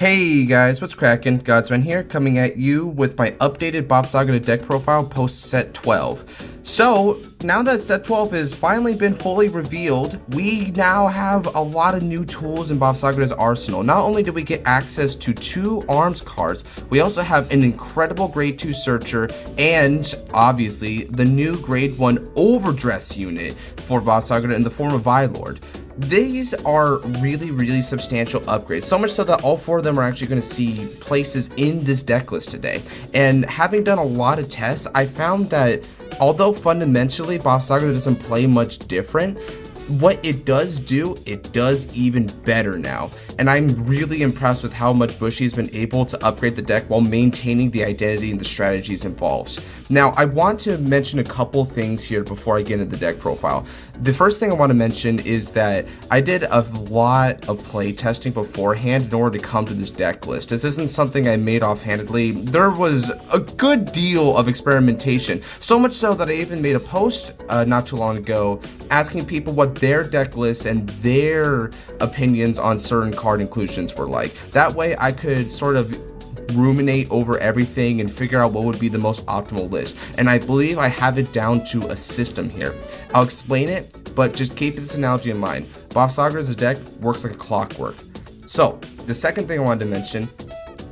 Hey guys, what's cracking? Godsman here, coming at you with my updated Bavsargra deck profile post set 12. So, now that set 12 has finally been fully revealed, we now have a lot of new tools in Bavsargra's arsenal. Not only do we get access to 2 arms cards, we also have an incredible grade 2 searcher and, obviously, the new grade 1 overdress unit for Bavsargra in the form of Vylord. These are really substantial upgrades, so much so that all 4 of them are actually going to see places in this deck list today. And having done a lot of tests, I found that although fundamentally Bavsargra doesn't play much different, what it does do, it does even better now. And I'm really impressed with how much Bushy has been able to upgrade the deck while maintaining the identity and the strategies involved. Now, I want to mention a couple things here before I get into the deck profile. The first thing I want to mention is that I did a lot of play testing beforehand in order to come to this deck list. This isn't something I made offhandedly. There was a good deal of experimentation, so much so that I even made a post not too long ago asking people what their deck lists and their opinions on certain card inclusions were like. That way I could sort of ruminate over everything and figure out what would be the most optimal list. And I believe I have it down to a system here. I'll explain it, but just keep this analogy in mind. Bavsargra as a deck works like a clockwork. So the second thing I wanted to mention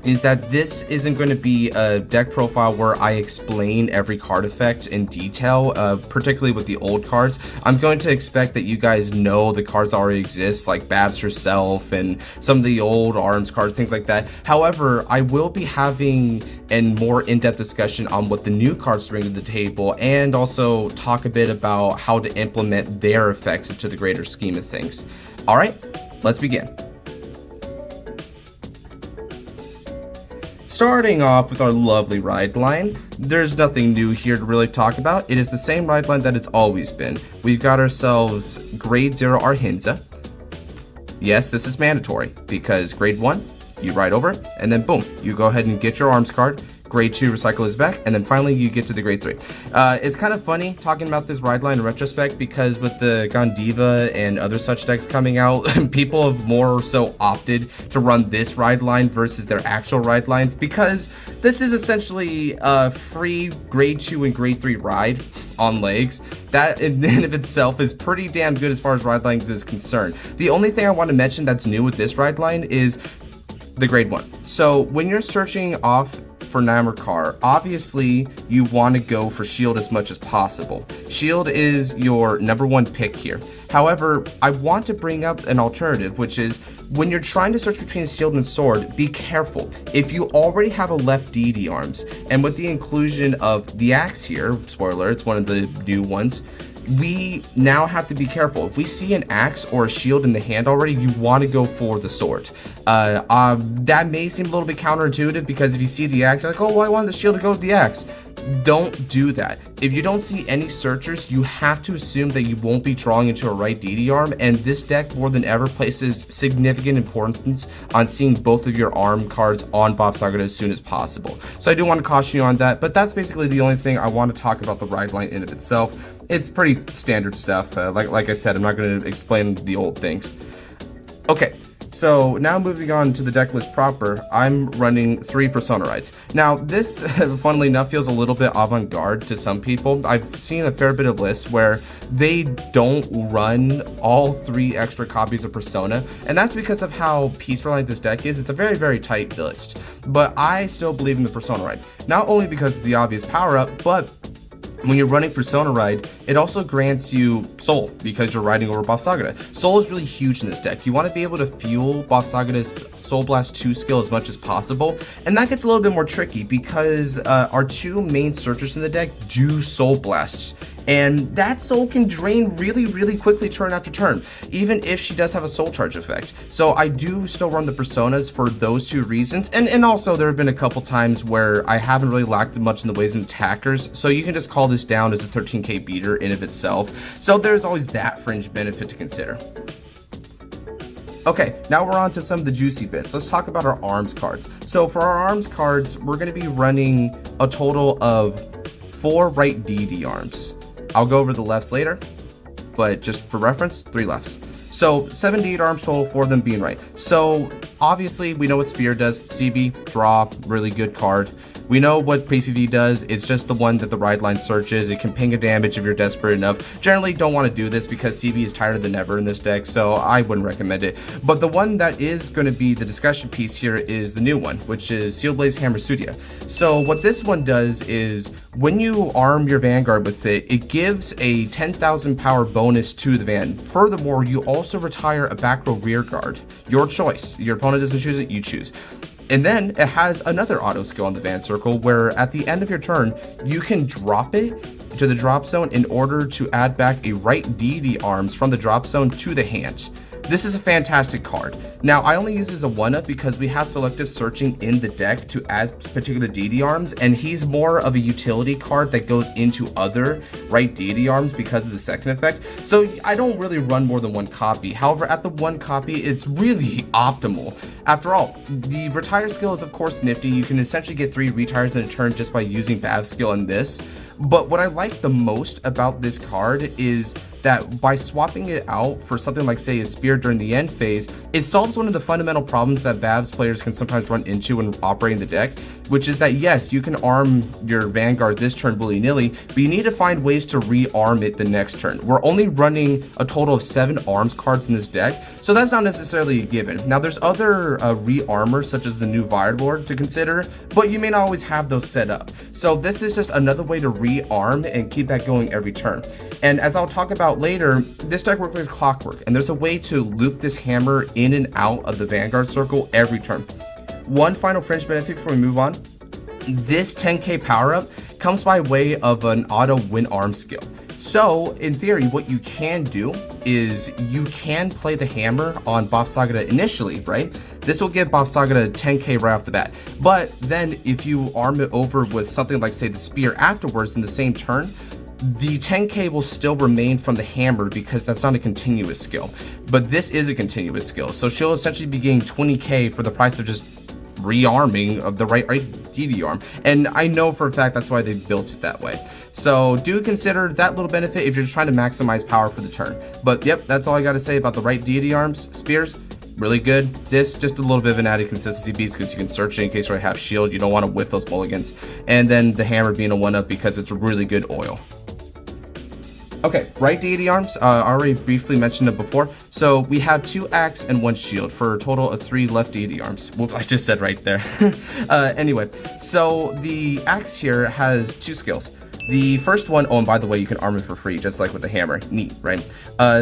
is that this isn't going to be a deck profile where I explain every card effect in detail, particularly with the old cards. I'm going to expect that you guys know the cards already exist, like Bavs herself and some of the old arms cards, things like that. However, I will be having a more in-depth discussion on what the new cards bring to the table, and also talk a bit about how to implement their effects into the greater scheme of things. All right, let's begin. Starting off with our lovely ride line, there's nothing new here to really talk about. It is the same ride line that it's always been. We've got ourselves grade 0 Arhinsa. Yes, this is mandatory because grade 1, you ride over, and then boom, you go ahead and get your arms card. Grade 2, recycle is back, and then finally you get to the grade 3. It's kind of funny talking about this ride line in retrospect because with the Gondiva and other such decks coming out, people have more so opted to run this ride line versus their actual ride lines, because this is essentially a free grade 2 and grade 3 ride on legs. That in and of itself is pretty damn good as far as ride lines is concerned. The only thing I want to mention that's new with this ride line is the grade 1. So when you're searching off for Namorkahr, obviously you want to go for shield as much as possible. Shield is your #1 pick here. However, I want to bring up an alternative, which is when you're trying to search between shield and sword, be careful. If you already have a left DD arms, and with the inclusion of the axe here, spoiler, it's one of the new ones, we now have to be careful. If we see an axe or a shield in the hand already, you want to go for the sword. That may seem a little bit counterintuitive because if you see the axe, you're like, oh, well, I want the shield to go with the axe. Don't do that. If you don't see any searchers, you have to assume that you won't be drawing into a right DD arm, and this deck more than ever places significant importance on seeing both of your arm cards on Bavsargra as soon as possible. So I do want to caution you on that, but that's basically the only thing I want to talk about the ride line in of itself. It's pretty standard stuff. Like I said, I'm not going to explain the old things. Okay. So now moving on to the deck list proper, I'm running 3 Persona rides. Now this, funnily enough, feels a little bit avant-garde to some people. I've seen a fair bit of lists where they don't run all 3 extra copies of Persona, and that's because of how piece-reliant this deck is. It's a very tight list, but I still believe in the Persona ride. Not only because of the obvious power-up, but when you're running Persona Ride, it also grants you Soul because you're riding over Bavsargra. Soul is really huge in this deck. You want to be able to fuel Bavsargra's Soul Blast 2 skill as much as possible, and that gets a little bit more tricky because our 2 main searchers in the deck do Soul Blasts, and that soul can drain really quickly turn after turn, even if she does have a soul charge effect. So I do still run the Personas for those 2 reasons, and also there have been a couple times where I haven't really lacked much in the ways of attackers, so you can just call this down as a 13k beater in of itself. So there's always that fringe benefit to consider. Okay, now we're on to some of the juicy bits. Let's talk about our arms cards. So for our arms cards, we're going to be running a total of 4 right DD arms. I'll go over the lefts later, but just for reference, 3 lefts. So 78 arms total for them being right. So obviously we know what Spear does. CB, draw, really good card. We know what Prithivih does. It's just the one that the ride line searches. It can ping a damage if you're desperate enough. Generally don't want to do this because CB is tighter than ever in this deck, so I wouldn't recommend it. But the one that is going to be the discussion piece here is the new one, which is Sealed Blaze Hammer Suriiya. So what this one does is when you arm your Vanguard with it, it gives a 10,000 power bonus to the Van. Furthermore, you also retire a back row rear guard. Your choice. Your opponent doesn't choose it, you choose. And then it has another auto skill on the Van Circle where at the end of your turn, you can drop it to the drop zone in order to add back a right deity arms from the drop zone to the hand. This is a fantastic card. Now, I only use this as a 1-up because we have selective searching in the deck to add particular deity arms, and he's more of a utility card that goes into other right deity arms because of the second effect. So I don't really run more than one copy. However, at the one copy, it's really optimal. After all, the retire skill is of course nifty. You can essentially get 3 retires in a turn just by using Bav's skill in this. But what I like the most about this card is that by swapping it out for something like, say, a Spear during the end phase, it solves one of the fundamental problems that Bav's players can sometimes run into when operating the deck, which is that, yes, you can arm your Vanguard this turn willy-nilly, but you need to find ways to re-arm it the next turn. We're only running a total of 7 arms cards in this deck, so that's not necessarily a given. Now, there's other re-armors, such as the new Vanguard, to consider, but you may not always have those set up. So this is just another way to re-arm and keep that going every turn. And as I'll talk about later, this deck works like clockwork, and there's a way to loop this hammer in and out of the Vanguard circle every turn. One final fringe benefit before we move on. This 10k power up comes by way of an auto win arm skill. So in theory, what you can do is you can play the hammer on Bavsargra initially, right? This will give Bavsargra 10k right off the bat. But then if you arm it over with something like, say, the Spear afterwards in the same turn, the 10k will still remain from the hammer because that's not a continuous skill. But this is a continuous skill. So she'll essentially be getting 20k for the price of just rearming of the right DD arm. And I know for a fact that's why they built it that way. So do consider that little benefit if you're just trying to maximize power for the turn. But yep, that's all I got to say about the right deity arms. Spears, really good. This, just a little bit of an added consistency piece because you can search it in case you have shield. You don't want to whiff those mulligans. And then the hammer being a 1-up because it's a really good oil. Okay, right deity arms, I already briefly mentioned it before. So we have 2 axe and 1 shield for a total of 3 left deity arms. Well, I just said right there. Anyway, so the axe here has 2 skills. The first one, oh, and by the way, you can arm it for free, just like with the hammer. Neat, right?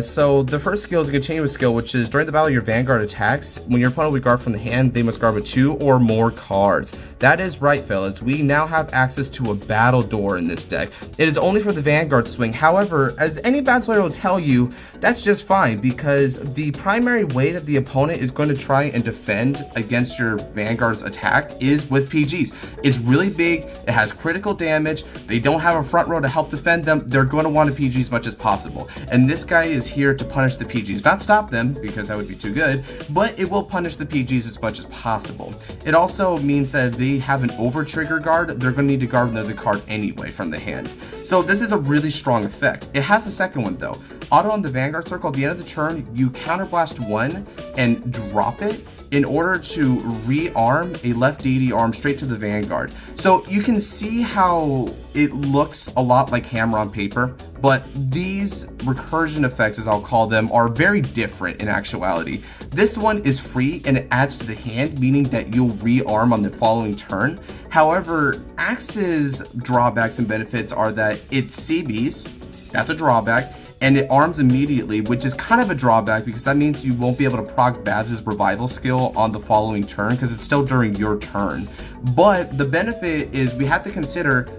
So the first skill is a continuous skill, which is during the battle your Vanguard attacks. When your opponent would guard from the hand, they must guard with 2 or more cards. That is right, fellas. We now have access to a battle door in this deck. It is only for the Vanguard swing. However, as any battler will tell you, that's just fine because the primary way that the opponent is going to try and defend against your Vanguard's attack is with PGs. It's really big. It has critical damage. They don't have a front row to help defend them. They're going to want to PG as much as possible. And this guy is here to punish the PGs. Not stop them, because that would be too good, but it will punish the PGs as much as possible. It also means that if they have an over trigger guard, they're going to need to guard another card anyway from the hand. So this is a really strong effect. It has a second one though. Auto on the Vanguard circle, at the end of the turn, you counterblast 1 and drop it in order to rearm a left deity arm straight to the Vanguard. So you can see how it looks a lot like hammer on paper, but these recursion effects, as I'll call them, are very different in actuality. This one is free and it adds to the hand, meaning that you'll rearm on the following turn. However, Axe's drawbacks and benefits are that it CBs, that's a drawback, and it arms immediately, which is kind of a drawback because that means you won't be able to proc Bav's revival skill on the following turn because it's still during your turn. But the benefit is we have to consider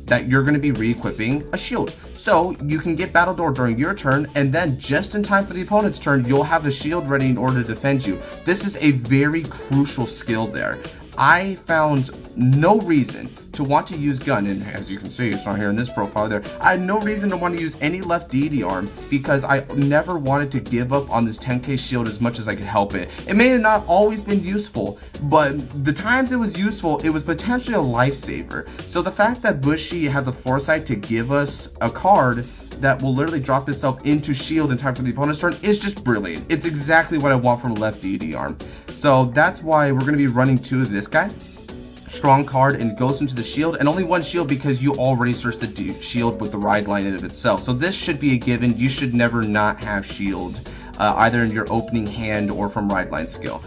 that you're going to be re-equipping a shield. So you can get Battle Door during your turn, and then just in time for the opponent's turn, you'll have the shield ready in order to defend you. This is a very crucial skill there. I found no reason to want to use gun, and as you can see, it's not here in this profile there. I had no reason to want to use any left deity arm because I never wanted to give up on this 10k shield as much as I could help it. It may have not always been useful, but the times it was useful, it was potentially a lifesaver. So the fact that Bushy had the foresight to give us a card that will literally drop itself into shield in time for the opponent's turn is just brilliant. It's exactly what I want from a left deity arm. So that's why we're going to be running 2 of this guy. Strong card, and goes into the shield, and only 1 shield because you already searched the shield with the ride line in of itself. So this should be a given. You should never not have shield, either in your opening hand or from ride line skill.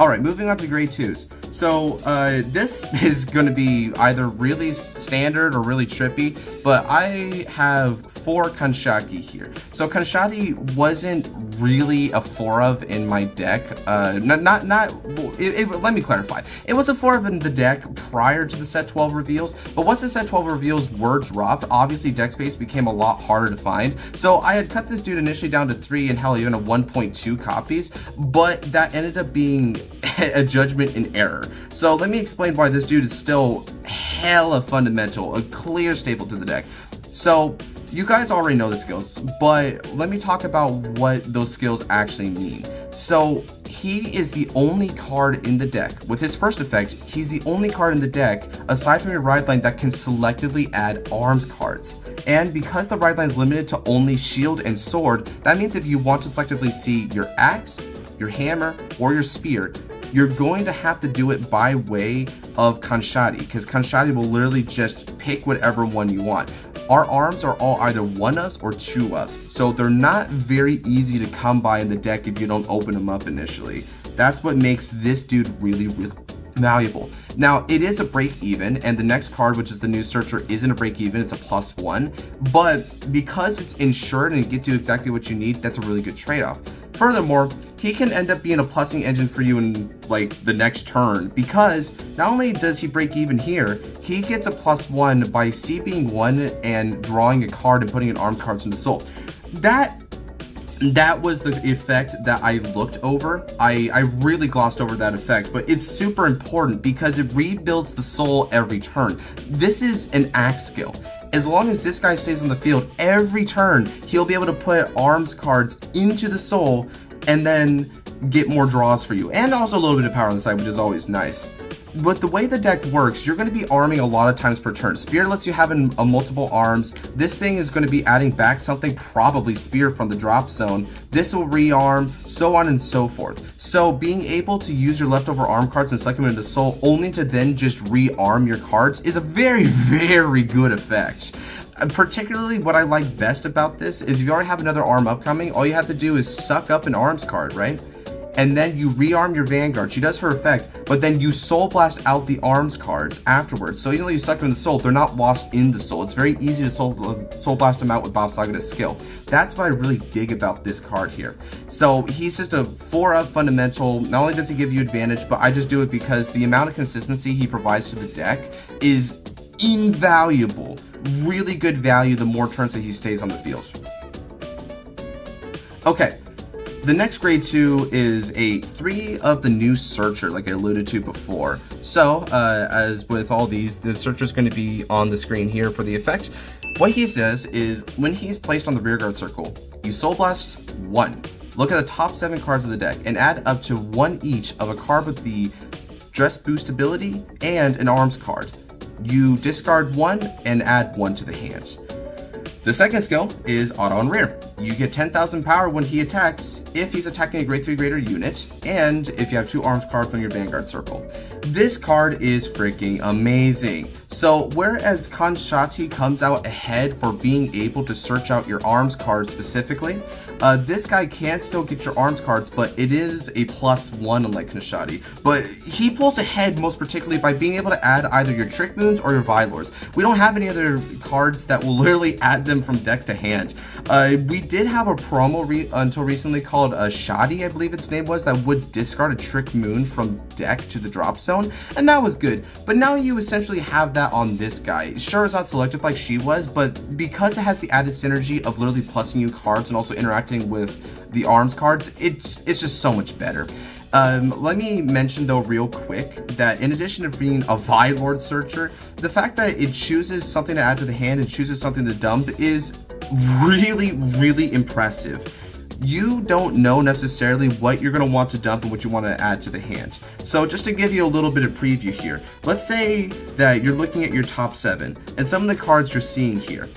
Alright, moving on to grade 2s. So this is going to be either really standard or really trippy, but I have 4 Kaankshati here. So Kaankshati wasn't really a 4 of in my deck. Let me clarify. It was a 4 of in the deck prior to the set 12 reveals, but once the set 12 reveals were dropped, obviously deck space became a lot harder to find. So I had cut this dude initially down to 3 and hell even a 1.2 copies, but that ended up being a judgment in error. So let me explain why this dude is still hella fundamental, a clear staple to the deck. So you guys already know the skills, but let me talk about what those skills actually mean. So he is the only card in the deck. With his first effect, he's the only card in the deck, aside from your ride line, that can selectively add arms cards. And because the ride line is limited to only shield and sword, that means if you want to selectively see your axe, your hammer, or your spear, you're going to have to do it by way of Kaankshati, because Kaankshati will literally just pick whatever one you want. Our arms are all either 1-ofs or 2-ofs, so they're not very easy to come by in the deck if you don't open them up initially. That's what makes this dude really, really valuable. Now, it is a break even, and the next card, which is the new Searcher, isn't a break even, it's a +1, but because it's insured and it gets you exactly what you need, that's a really good trade-off. Furthermore, he can end up being a plussing engine for you in like the next turn, because not only does he break even here, he gets a +1 by CBing 1 and drawing a card and putting an armed cards into soul. That was the effect that I looked over. I really glossed over that effect, but it's super important because it rebuilds the soul every turn. This is an axe skill. As long as this guy stays on the field, every turn he'll be able to put arms cards into the soul and then get more draws for you, and also a little bit of power on the side, which is always nice. But the way the deck works, you're going to be arming a lot of times per turn. Spear lets you have multiple arms. This thing is going to be adding back something, probably Spear from the drop zone. This will rearm, so on and so forth. So being able to use your leftover arm cards and select them into soul only to then just rearm your cards is a very, very good effect. Particularly what I like best about this is if you already have another arm upcoming, all you have to do is suck up an arms card, right? And then you rearm your Vanguard. She does her effect, but then you soul blast out the arms cards afterwards. So even though you select them in the soul, they're not lost in the soul. It's very easy to soul blast them out with Bavsargra's skill. That's what I really dig about this card here. So he's just a 4-up fundamental. Not only does he give you advantage, but I just do it because the amount of consistency he provides to the deck is invaluable. Really good value the more turns that he stays on the field. Okay. The next grade 2 is a 3 of the new Searcher, like I alluded to before. So, as with all these, the Searcher is going to be on the screen here for the effect. What he does is, when he's placed on the rearguard circle, you Soul Blast 1. Look at the top 7 cards of the deck, and add up to 1 each of a card with the Dress Boost ability and an arms card. You discard 1 and add 1 to the hands. The second skill is Auto on Rear. You get 10,000 power when he attacks if he's attacking a grade 3 greater unit, and if you have 2 arms cards on your Vanguard circle. This card is freaking amazing. So whereas Kaankshati comes out ahead for being able to search out your arms cards specifically, this guy can still get your arms cards, but it is a +1 unlike Kaankshati. But he pulls ahead most particularly by being able to add either your Trick Moons or your Vylors. We don't have any other cards that will literally add them from deck to hand. We did have a promo until recently called Shoddy, I believe its name was, that would discard a Trick Moon from deck to the drop zone, and that was good. But now you essentially have that on this guy. Sure, it's not selective like she was, but because it has the added synergy of literally plussing you cards and also interacting with the arms cards, it's just so much better. Let me mention though real quick that in addition to being a Vylord Searcher, the fact that it chooses something to add to the hand and chooses something to dump is really, really impressive. you don't know necessarily what you're going to want to dump and what you want to add to the hand. So just to give you a little bit of preview here, let's say that you're looking at your top 7 and some of the cards you're seeing here.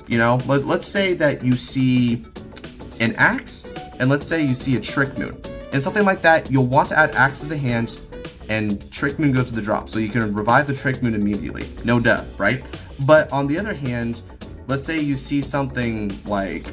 You know, let's say that you see an Axe and let's say you see a Trick Moon. And something like that, you'll want to add Axe to the hand and Trick Moon goes to the drop. So you can revive the Trick Moon immediately. No duh, right? But on the other hand, let's say you see something like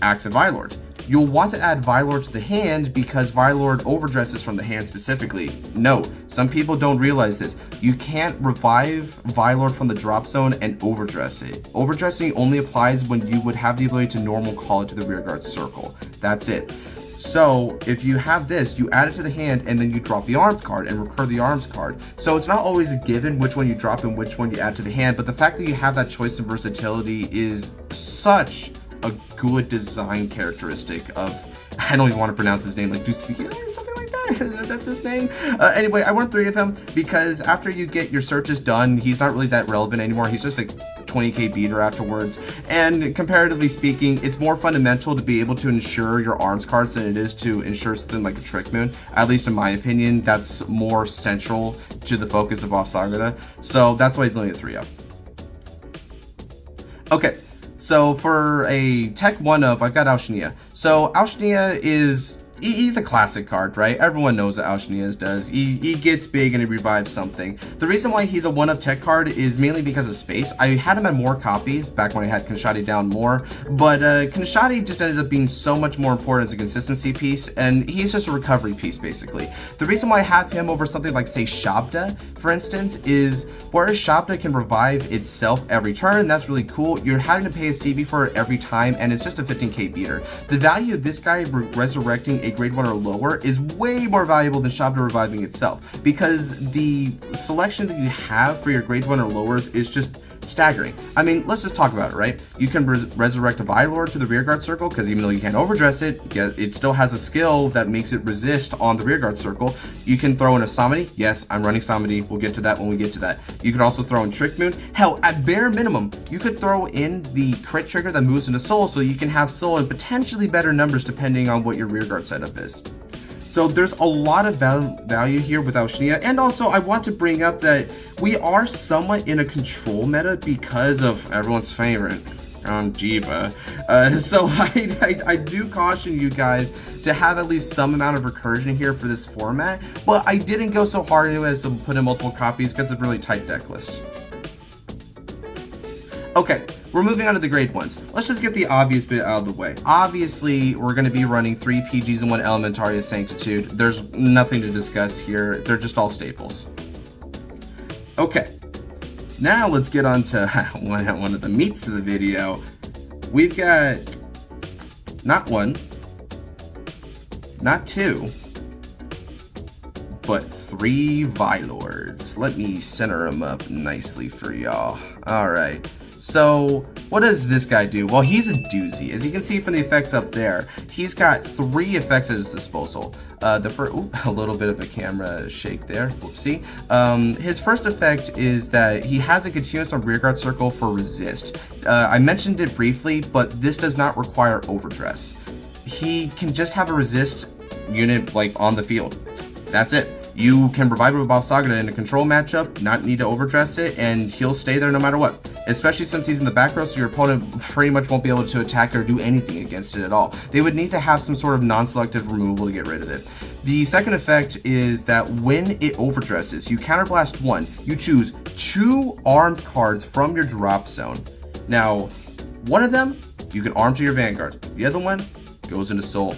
Axe and Vylord. You'll want to add Vylord to the hand because Vylord overdresses from the hand specifically. No, some people don't realize this. You can't revive Vylord from the drop zone and overdress it. Overdressing only applies when you would have the ability to normal call it to the rearguard circle. That's it. So if you have this, you add it to the hand and then you drop the arms card and recur the arms card. So it's not always a given which one you drop and which one you add to the hand, but the fact that you have that choice and versatility is such a good design characteristic of, I don't even want to pronounce his name, like Duistiyah or something like that. That's his name. Anyway, I want 3 of him because after you get your searches done, he's not really that relevant anymore. He's just a 20k beater afterwards. And comparatively speaking, it's more fundamental to be able to ensure your arms cards than it is to ensure something like a Trick Moon. At least in my opinion, that's more central to the focus of Bavsargra. So that's why he's only a 3-0. Okay. So for a tech 1 of, I've got Alshnia. So Alshnia is, he's a classic card, right? Everyone knows what Alshnia does. He gets big and he revives something. The reason why he's a 1-of tech card is mainly because of space. I had him at more copies back when I had Kaankshati down more, but Kaankshati just ended up being so much more important as a consistency piece, and he's just a recovery piece basically. The reason why I have him over something like, say, Shabda, for instance, is whereas Shabda can revive itself every turn, that's really cool. You're having to pay a CB for it every time, and it's just a 15k beater. The value of this guy resurrecting a grade 1 or lower is way more valuable than Shabda reviving itself, because the selection that you have for your grade 1 or lowers is just staggering. I mean, let's just talk about it, right? You can resurrect a Vylord to the rearguard circle, because even though you can't overdress it, it still has a skill that makes it resist on the rearguard circle. You can throw in a Samadi. Yes, I'm running Samadi. We'll get to that when we get to that. You could also throw in Trick Moon. Hell, at bare minimum, you could throw in the crit trigger that moves into Soul, so you can have Soul in potentially better numbers depending on what your rearguard setup is. So there's a lot of value here with Alshnia, and also I want to bring up that we are somewhat in a control meta because of everyone's favorite, Jiva. So I do caution you guys to have at least some amount of recursion here for this format, but I didn't go so hard into it as to put in multiple copies because of really tight deck list. Okay, we're moving on to the grade 1s. Let's just get the obvious bit out of the way. Obviously, we're going to be running 3 PGs and 1 Elementaria Sanctitude. There's nothing to discuss here. They're just all staples. Okay, now let's get on to one of the meats of the video. We've got not 1, not 2, but 3 Vylords. Let me center them up nicely for y'all. All right. So what does this guy do? Well, he's a doozy. As you can see from the effects up there, he's got 3 effects at his disposal. The first, a little bit of a camera shake there. Whoopsie. His first effect is that he has a continuous on rearguard circle for resist. I mentioned it briefly, but this does not require overdress. He can just have a resist unit like on the field. That's it. You can revive it with Bavsargra in a control matchup, not need to overdress it, and he'll stay there no matter what. Especially since he's in the back row, so your opponent pretty much won't be able to attack or do anything against it at all. They would need to have some sort of non-selective removal to get rid of it. The second effect is that when it overdresses, you counterblast 1. You choose 2 arms cards from your drop zone. Now, one of them, you can arm to your Vanguard. The other one goes into Soul.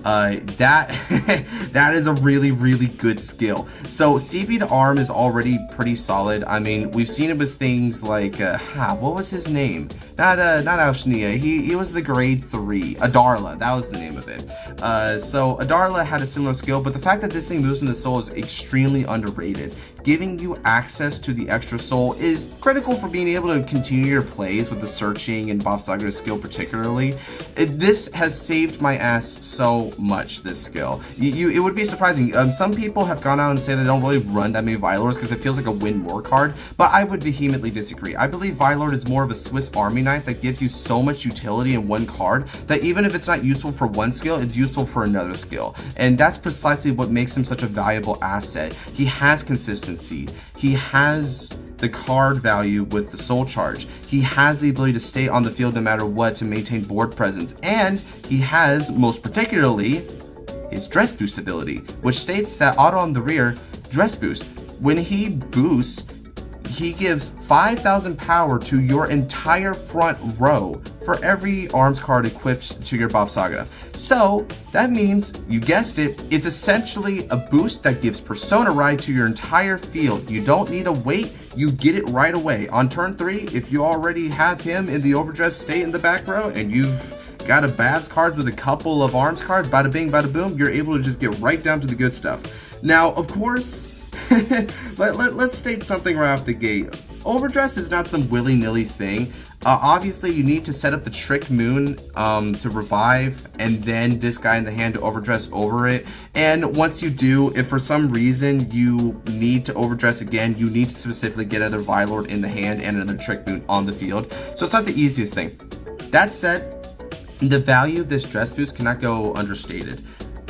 That is a really, really good skill. So CB to arm is already pretty solid. I mean, we've seen it with things like, what was his name? Not Alshnia. He was the grade 3. Adarla, that was the name of it. So Adarla had a similar skill, but the fact that this thing moves into Soul is extremely underrated. Giving you access to the extra Soul is critical for being able to continue your plays with the searching and Bavsargra's skill particularly. This has saved my ass so much, this skill. It would be surprising. Some people have gone out and say they don't really run that many Vilelords because it feels like a win more card, but I would vehemently disagree. I believe Vilelord is more of a Swiss Army knife that gives you so much utility in one card that even if it's not useful for one skill, it's useful for another skill. And that's precisely what makes him such a valuable asset. He has consistency. He has the card value with the soul charge. He has the ability to stay on the field no matter what to maintain board presence. And he has, most particularly, his dress boost ability, which states that auto on the rear dress boost. When he boosts, he gives 5,000 power to your entire front row for every arms card equipped to your Bavsargra. So that means, you guessed it, it's essentially a boost that gives Persona Ride to your entire field. You don't need to wait, you get it right away. On turn 3, if you already have him in the overdressed state in the back row and you've got a Bavs cards with a couple of arms cards, bada bing, bada boom, you're able to just get right down to the good stuff. Now, of course, let's state something right off the gate. Overdress is not some willy-nilly thing. Obviously, you need to set up the Trick Moon to revive, and then this guy in the hand to overdress over it. And once you do, if for some reason you need to overdress again, you need to specifically get another Vilelord in the hand and another Trick Moon on the field. So it's not the easiest thing. That said, the value of this dress boost cannot go understated.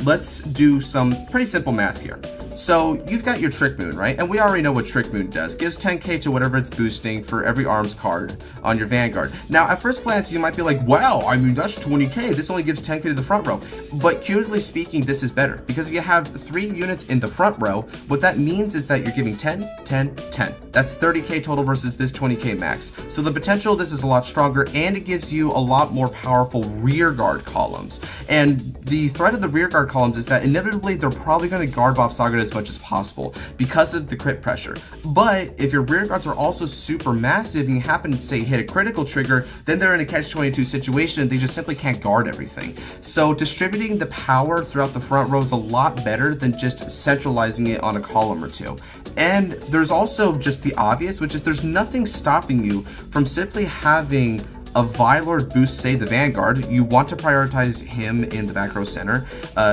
Let's do some pretty simple math here. So you've got your Trick Moon, right? And we already know what Trick Moon does. Gives 10k to whatever it's boosting for every arms card on your Vanguard. Now, at first glance, you might be like, wow, I mean, that's 20k. This only gives 10k to the front row. But cumulatively speaking, this is better. Because if you have 3 units in the front row, what that means is that you're giving 10, 10, 10. That's 30k total versus this 20k max. So the potential of this is a lot stronger, and it gives you a lot more powerful rear guard columns. And the threat of the rear guard columns is that inevitably they're probably going to guard Bavsargra as much as possible because of the crit pressure. But if your rear guards are also super massive and you happen to say hit a critical trigger, then they're in a catch-22 situation. They just simply can't guard everything. So distributing the power throughout the front row is a lot better than just centralizing it on a column or two. And there's also just the obvious, which is there's nothing stopping you from simply having a Vilelord boost, say the Vanguard. You want to prioritize him in the back row center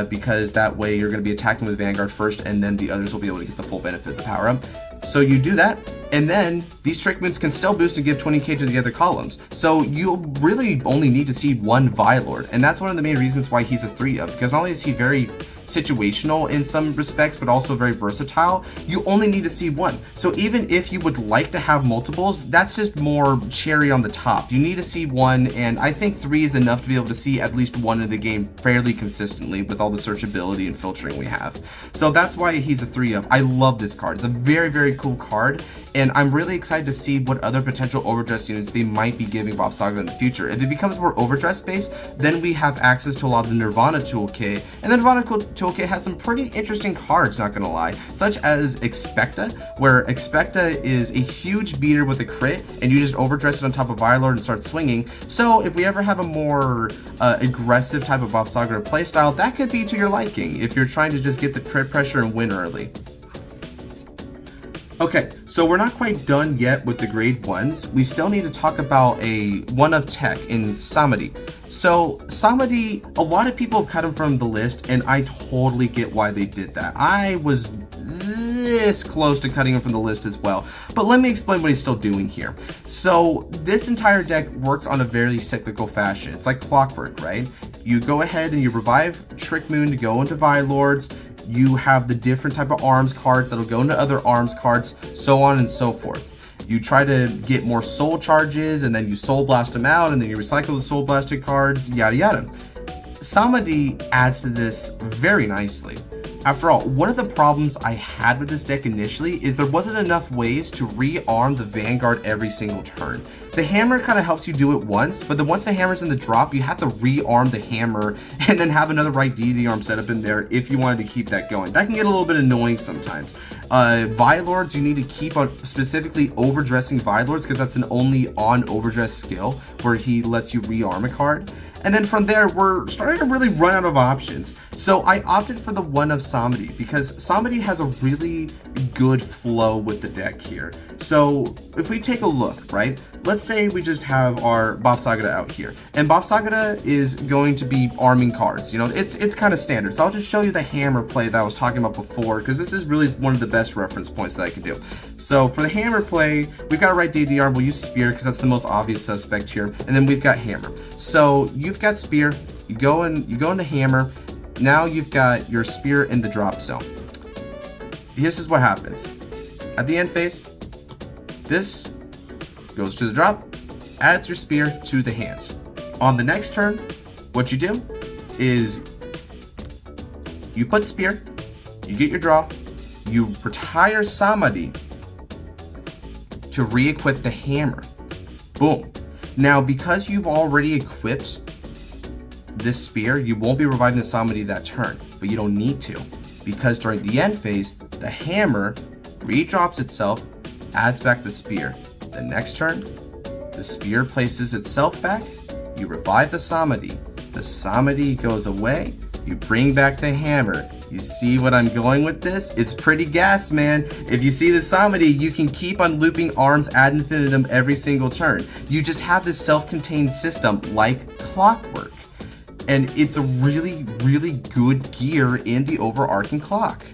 because that way you're going to be attacking with Vanguard first, and then the others will be able to get the full benefit of the power up. So you do that, and then these Trick Moons can still boost and give 20k to the other columns. So you really only need to see one Vilelord, and that's one of the main reasons why he's a 3-up, because not only is he very situational in some respects, but also very versatile, you only need to see one. So even if you would like to have multiples, that's just more cherry on the top. You need to see one, and I think 3 is enough to be able to see at least one in the game fairly consistently with all the searchability and filtering we have. So that's why he's a 3-up. I love this card. It's a very, very cool card, and I'm really excited to see what other potential overdress units they might be giving Bavsargra in the future. If it becomes more overdress based, then we have access to a lot of the Nirvana toolkit, and the Nirvana toolkit has some pretty interesting cards, not gonna lie, such as Expecta, where Expecta is a huge beater with a crit, and you just overdress it on top of Vilelord and start swinging. So if we ever have a more aggressive type of Bavsargra playstyle, that could be to your liking if you're trying to just get the crit pressure and win early. Okay, so we're not quite done yet with the grade 1s. We still need to talk about a one of tech in Samadhi. So Samadhi, a lot of people have cut him from the list, and I totally get why they did that. I was this close to cutting him from the list as well, but let me explain what he's still doing here. So this entire deck works on a very cyclical fashion. It's like clockwork, right? You go ahead and you revive Trick Moon to go into Vilelords. You have the different type of arms cards that'll go into other arms cards, so on and so forth. You try to get more soul charges, and then you soul blast them out, and then you recycle the soul blasted cards, yada yada. Samadhi adds to this very nicely. After all, one of the problems I had with this deck initially is there wasn't enough ways to rearm the Vanguard every single turn. The hammer kind of helps you do it once, but then once the hammer's in the drop, you have to rearm the hammer and then have another right deity arm set up in there if you wanted to keep that going. That can get a little bit annoying sometimes. Vilelords, you need to keep on specifically overdressing Vilelords because that's an only on overdress skill where he lets you rearm a card. And then from there, we're starting to really run out of options. So I opted for the one of Samadhi because Samadhi has a really good flow with the deck here. So if we take a look, right? Let's say we just have our Bavsargra out here, and Bavsargra is going to be arming cards. You know, it's kind of standard. So I'll just show you the hammer play that I was talking about before, because this is really one of the best reference points that I could do. So for the hammer play, we've got a right DDR. We'll use spear because that's the most obvious suspect here, and then we've got hammer. So you've got spear. You go into hammer. Now you've got your spear in the drop zone. This is what happens at the end phase. This goes to the drop, adds your spear to the hands. On the next turn, what you do is you put spear, you get your draw, you retire Samadhi to re-equip the hammer. Boom. Now, because you've already equipped this spear, you won't be reviving the Samadhi that turn, but you don't need to, because during the end phase, the hammer re-drops itself, adds back the spear. The next turn, the spear places itself back, you revive the Samadhi goes away, you bring back the hammer. You see what I'm going with this? It's pretty gas, man. If you see the Samadhi, you can keep on looping arms ad infinitum every single turn. You just have this self-contained system like clockwork. And it's a really, really good gear in the overarching clock.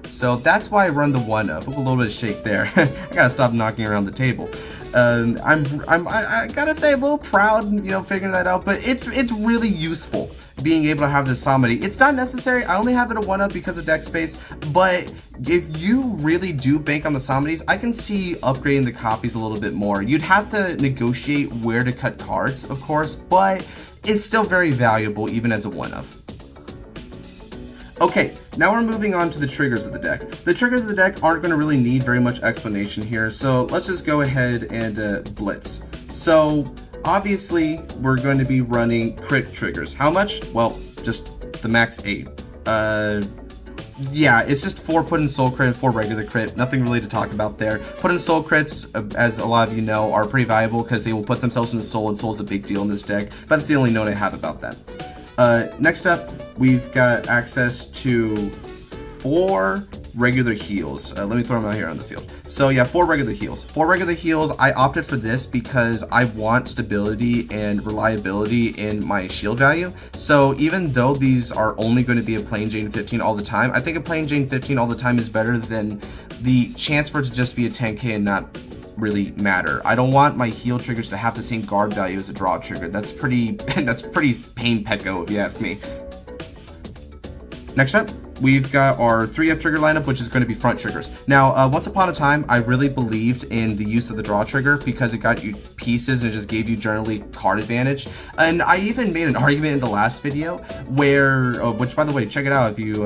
So that's why I run the 1-up. A little bit of shake there. I gotta stop knocking around the table. I gotta say, I'm a little proud, you know, figuring that out. But it's really useful being able to have this Samadhi. It's not necessary. I only have it a 1-up because of deck space. But if you really do bank on the Samadhis, I can see upgrading the copies a little bit more. You'd have to negotiate where to cut cards, of course, but it's still very valuable even as a 1-up. Okay, now we're moving on to the triggers of the deck. The triggers of the deck aren't going to really need very much explanation here, so let's just go ahead and blitz. So obviously we're going to be running crit triggers. How much? Well, just the max 8. Yeah, it's just 4 put in soul crit and 4 regular crit. Nothing really to talk about there. Put in soul crits, as a lot of you know, are pretty valuable because they will put themselves into soul, and soul's a big deal in this deck. But that's the only note I have about that. Next up, we've got access to 4 regular heals. Let me throw them out here on the field. So yeah, 4 regular heals. 4 regular heals. I opted for this because I want stability and reliability in my shield value. So even though these are only going to be a plain Jane 15 all the time, I think a plain Jane 15 all the time is better than the chance for it to just be a 10k and not really matter. I don't want my heal triggers to have the same guard value as a draw trigger. That's pretty pain pecco if you ask me. Next up, we've got our 3-up trigger lineup, which is going to be front triggers. Now, once upon a time, I really believed in the use of the draw trigger because it got you pieces and it just gave you generally card advantage. And I even made an argument in the last video where, which by the way, check it out if you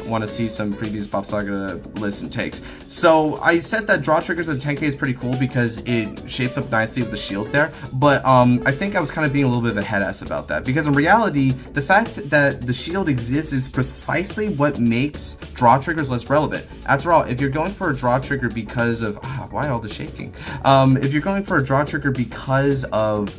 want to see some previous Bavsargra lists and takes. So I said that draw triggers at 10k is pretty cool because it shapes up nicely with the shield there. But I think I was kind of being a little bit of a head ass about that because in reality, the fact that the shield exists is precisely what makes draw triggers less relevant. After all, if you're going for a draw trigger because of why all the shaking? If you're going for a draw trigger because of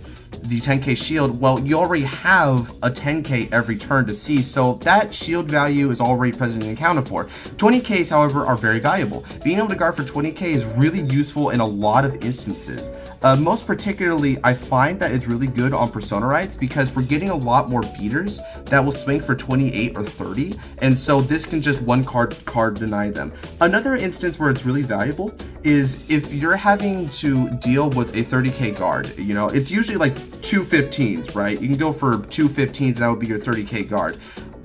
the 10k shield, well, you already have a 10k every turn to see, so that shield value is already present and accounted for. 20ks, however, are very valuable. Being able to guard for 20k is really useful in a lot of instances. Most particularly, I find that it's really good on Persona rights because we're getting a lot more beaters that will swing for 28 or 30, and so this can just one card deny them. Another instance where it's really valuable is if you're having to deal with a 30k guard. You know, it's usually like 2 15s, right? You can go for 2 15s, that would be your 30k guard.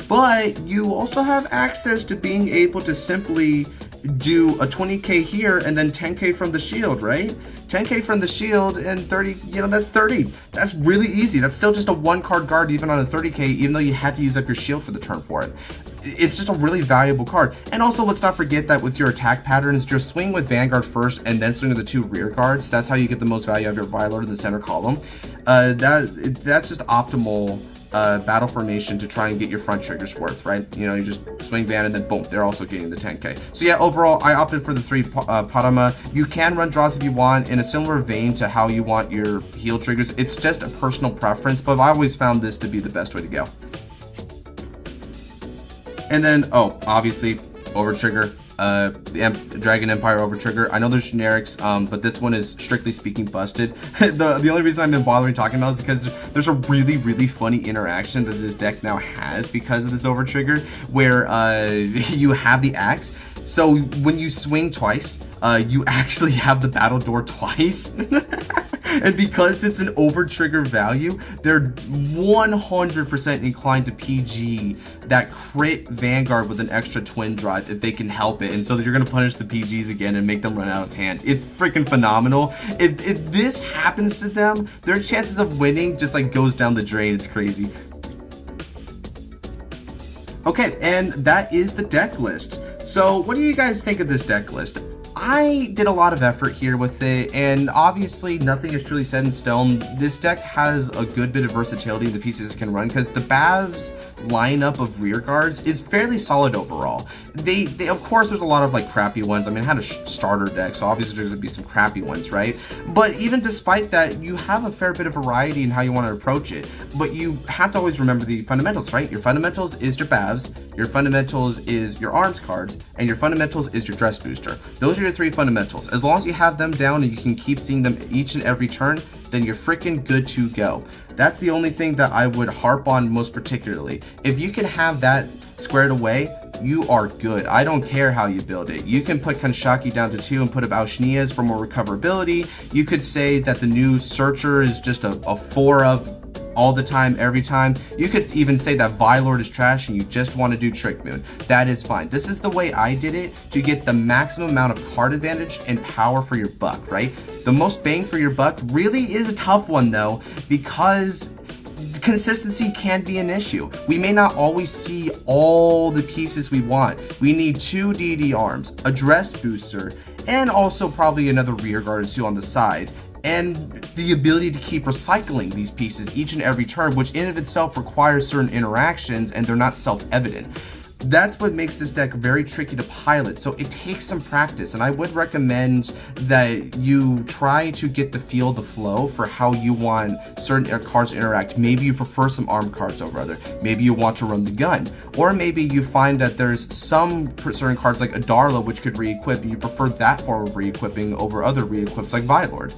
But you also have access to being able to simply do a 20k here and then 10k from the shield, right? 10k from the shield and 30, you know, that's 30. That's really easy. That's still just a 1-card guard even on a 30k, even though you had to use up your shield for the turn for it. It's just a really valuable card. And also, let's not forget that with your attack patterns, just swing with Vanguard first and then swing with the 2 rear guards. That's how you get the most value out of your Vylord in the center column. That's just optimal battle formation to try and get your front triggers worth, right? You know, you just swing Van and then boom, they're also getting the 10k. So yeah, overall, I opted for the 3 Padama. You can run draws if you want in a similar vein to how you want your heal triggers. It's just a personal preference, but I always found this to be the best way to go. And then, obviously, over trigger. the Dragon Empire Overtrigger. I know there's generics, but this one is strictly speaking busted. the only reason I've been bothering talking about is because there's a really, really funny interaction that this deck now has because of this Overtrigger, where you have the axe. So when you swing twice, you actually have the battle door twice. And because it's an over-trigger value, they're 100% inclined to PG that crit Vanguard with an extra twin drive if they can help it. And so you're going to punish the PGs again and make them run out of hand. It's freaking phenomenal. If this happens to them, their chances of winning just like goes down the drain. It's crazy. Okay, and that is the deck list. So what do you guys think of this deck list? I did a lot of effort here with it, and obviously nothing is truly set in stone. This deck has a good bit of versatility in the pieces it can run, because the Bavs lineup of rear guards is fairly solid overall. They of course, there's a lot of like crappy ones. I mean, I had a starter deck, so obviously there's gonna be some crappy ones, right? But even despite that, you have a fair bit of variety in how you want to approach it. But you have to always remember the fundamentals, right? Your fundamentals is your Bavs, your fundamentals is your arms cards, and your fundamentals is your dress booster. Those are your three fundamentals. As long as you have them down and you can keep seeing them each and every turn, then you're freaking good to go. That's the only thing that I would harp on most particularly. If you can have that squared away, you are good. I don't care how you build it. You can put Kaankshati down to 2 and put up Alshnias for more recoverability. You could say that the new Searcher is just a 4-of all the time, every time. You could even say that Vylord is trash and you just want to do Trick Moon. That is fine. This is the way I did it to get the maximum amount of card advantage and power for your buck, right? The most bang for your buck really is a tough one though, because consistency can be an issue. We may not always see all the pieces we want. We need 2 DD arms, a dress booster, and also probably another rear guard or 2 on the side. And the ability to keep recycling these pieces each and every turn, which in of itself requires certain interactions and they're not self-evident. That's what makes this deck very tricky to pilot, so it takes some practice, and I would recommend that you try to get the feel, the flow for how you want certain cards to interact. Maybe you prefer some armed cards over other, maybe you want to run the gun, or maybe you find that there's some certain cards like Adarla which could re-equip, and you prefer that form of re-equipping over other re-equips like Vylord.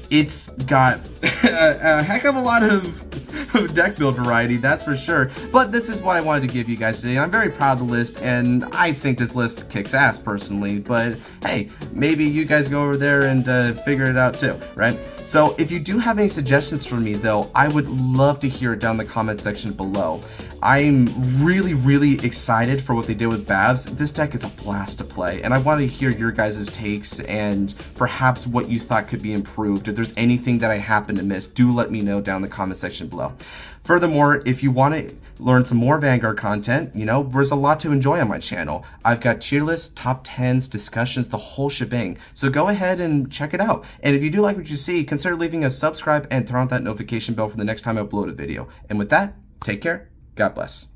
It's got a heck of a lot of deck build variety, that's for sure. But this is what I wanted to give you guys today. I'm very proud of the list, and I think this list kicks ass personally. But hey, maybe you guys go over there and figure it out too, right? So if you do have any suggestions for me though, I would love to hear it down in the comment section below. I'm really, really excited for what they did with Bavs. This deck is a blast to play, and I want to hear your guys' takes and perhaps what you thought could be improved. If there's anything that I happen to miss, do let me know down in the comment section below. Furthermore, if you want to learn some more Vanguard content, you know, there's a lot to enjoy on my channel. I've got tier lists, top 10s, discussions, the whole shebang. So go ahead and check it out. And if you do like what you see, consider leaving a subscribe and turn on that notification bell for the next time I upload a video. And with that, take care. God bless.